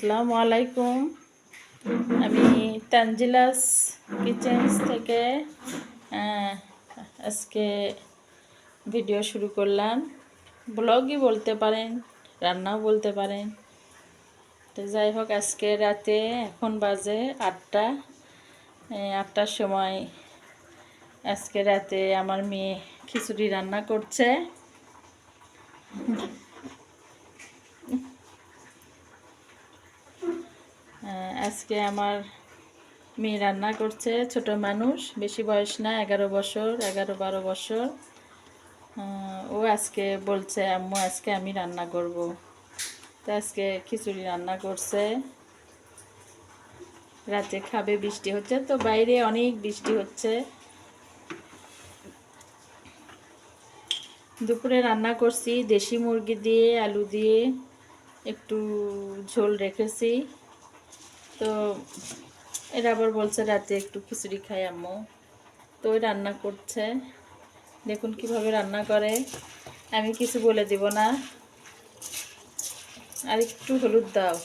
আসসালামু আলাইকুম। আমি তানজিলাস কিচেন্স থেকে আজকে ভিডিও শুরু করলাম। ব্লগই বলতে পারেন, রান্নাও বলতে পারেন। তো যাই হোক, আজকে রাতে এখন বাজে 8টা। 8টার সময় আজকে রাতে আমার মেয়ে খিচুড়ি রান্না করছে। আজকে আমার মেয়ে রান্না করছে। ছোট মানুষ, বেশি বয়স না, 11-12 বছর। ও আজকে বলছে আম্মু আজকে আমি রান্না করব। তো আজকে খিচুড়ি রান্না করছে, রাতে খাবে। বৃষ্টি হচ্ছে তো, বাইরে অনেক বৃষ্টি হচ্ছে। দুপুরে রান্না করছি দেশি মুরগি দিয়ে, আলু দিয়ে একটু ঝোল রেখেছি। তো এরা আবার বলছে রাতে একটু খিচুড়ি খাই আম্মু, তো রান্না করছে। দেখুন কিভাবে রান্না করে। আমি কিছু বলে দিব না। আর একটু হলুদ দাও।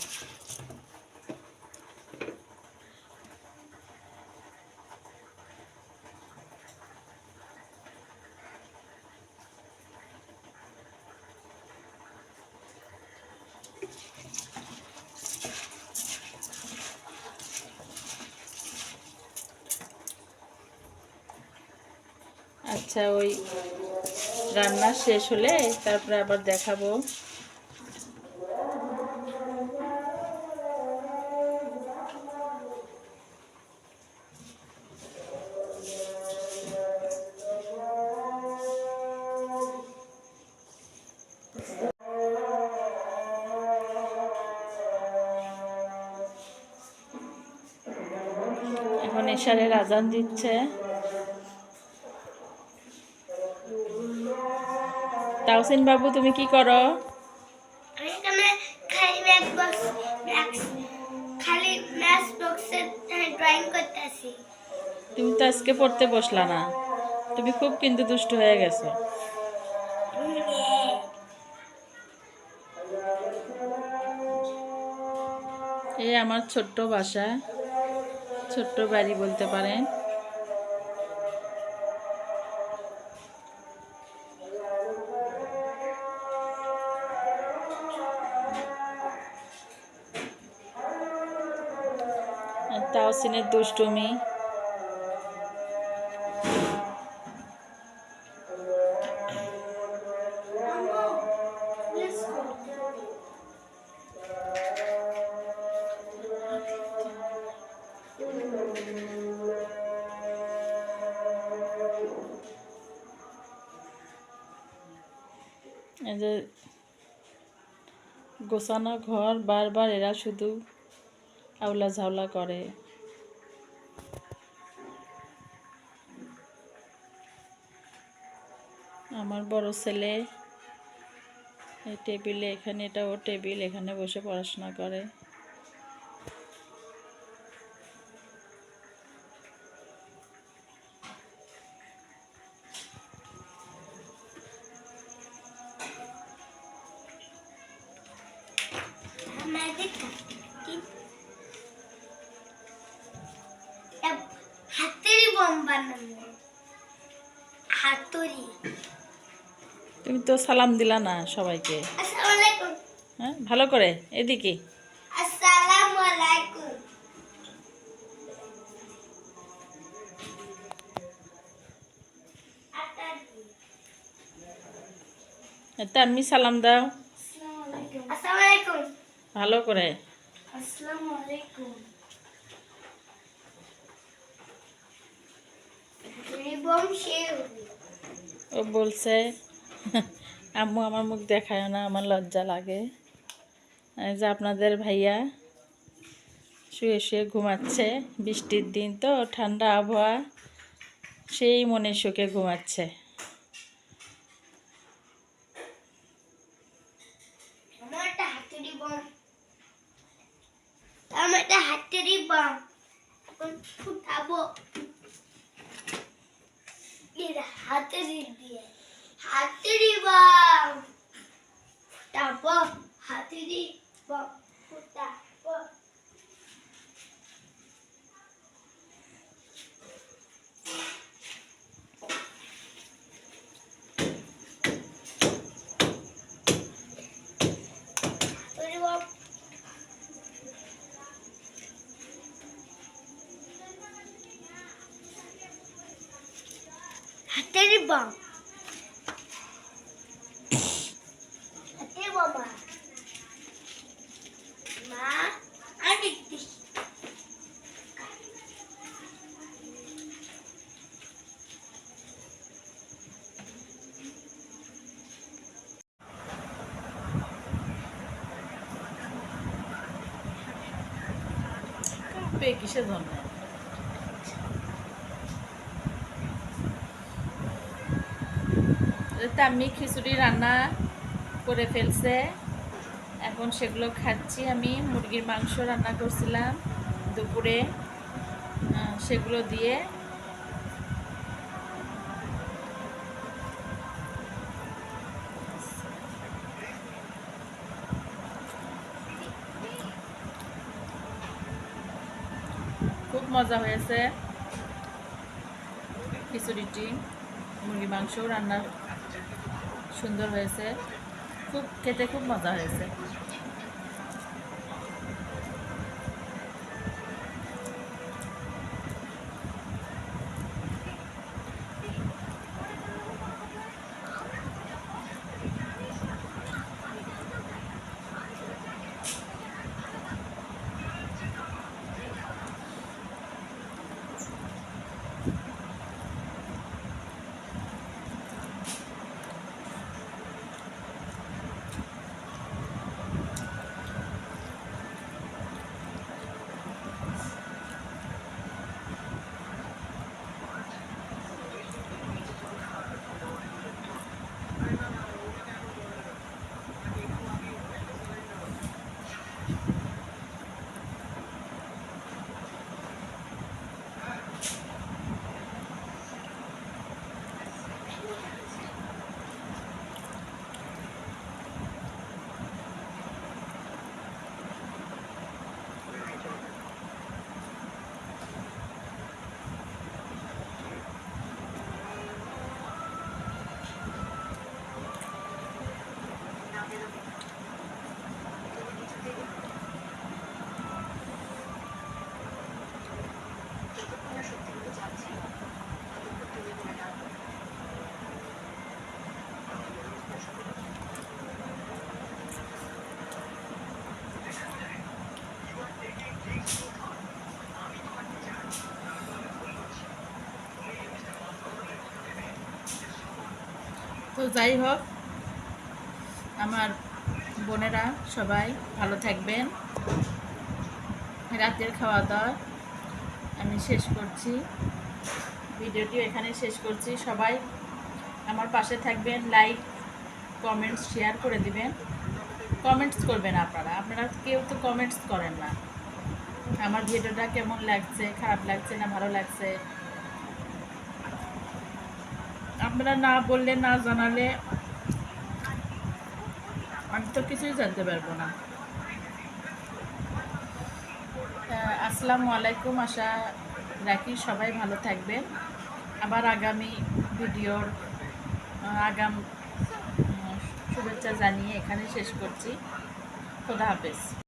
আচ্ছা, ওই রান্না শেষ হলে তারপরে আবার দেখাবো। এখন এশারের আজান দিচ্ছে। তাওসিন বাবু, তুমি কি করো? তুমি তো আজকে পড়তে বসলা না। তুমি খুব কিন্তু দুষ্ট হয়ে গেছো। এই আমার ছোট্ট বাসা, ছোট্ট বাড়ি বলতে পারেন। তাওসিনের দুষ্টুমি। এই যে গোছানো ঘর, বারবার এরা শুধু আউলা ঝাউলা করে। আমার বড় ছেলে এই টেবিলে, এখানে এটা ও টেবিল, এখানে বসে পড়াশোনা করে। তুমি তো সালাম দিলা না সবাইকে। হ্যাঁ, ভালো করে এদিকে। আসসালামু আলাইকুম। তা আমি সালাম দাও আসসালামু আলাইকুম। ভালো করে। আসসালামু আলাইকুম। ও বলছে আম্মু আমার মুখ দেখায় না, আমার লজ্জা লাগে। এই যে আপনাদের ভাইয়া শুয়ে শুয়ে ঘুমাচ্ছে। বৃষ্টির দিন তো, ঠান্ডা আবহাওয়া, সেই মনে সুখে ঘুমাচ্ছে। তেরি বাম বাবা মা আর দেখতে কিসের জন্য আমি খিচুড়ি রান্না করে ফেলছে, এখন সেগুলো খাচ্ছি। আমি মুরগির মাংস রান্না করছিলাম দুপুরে, সেগুলো দিয়ে খুব মজা হয়েছে খিচুড়িটি। মুরগি মাংস রান্না সুন্দর হয়েছে, খুব খেতে খুব মজা হয়েছে। তো যাই হোক, আমার বোনেরা সবাই ভালো থাকবেন। রাতের খাওয়া দাওয়া আমি শেষ করছি, ভিডিওটিও এখানে শেষ করছি। সবাই আমার পাশে থাকবেন, লাইক কমেন্টস শেয়ার করে দিবেন। কমেন্টস করবেন আপনারা কেউ তো কমেন্টস করেন না। আমার ভিডিওটা কেমন লাগছে, খারাপ লাগছে না ভালো লাগছে, আপনারা না বললে, না জানালে আমি তো কিছুই জানতে পারবো না। আসসালামু আলাইকুম, আশা রাখি সবাই ভালো থাকবেন। আবার আগামী ভিডিওর শুভেচ্ছা জানিয়ে এখানে শেষ করছি। খোদা হাফেজ।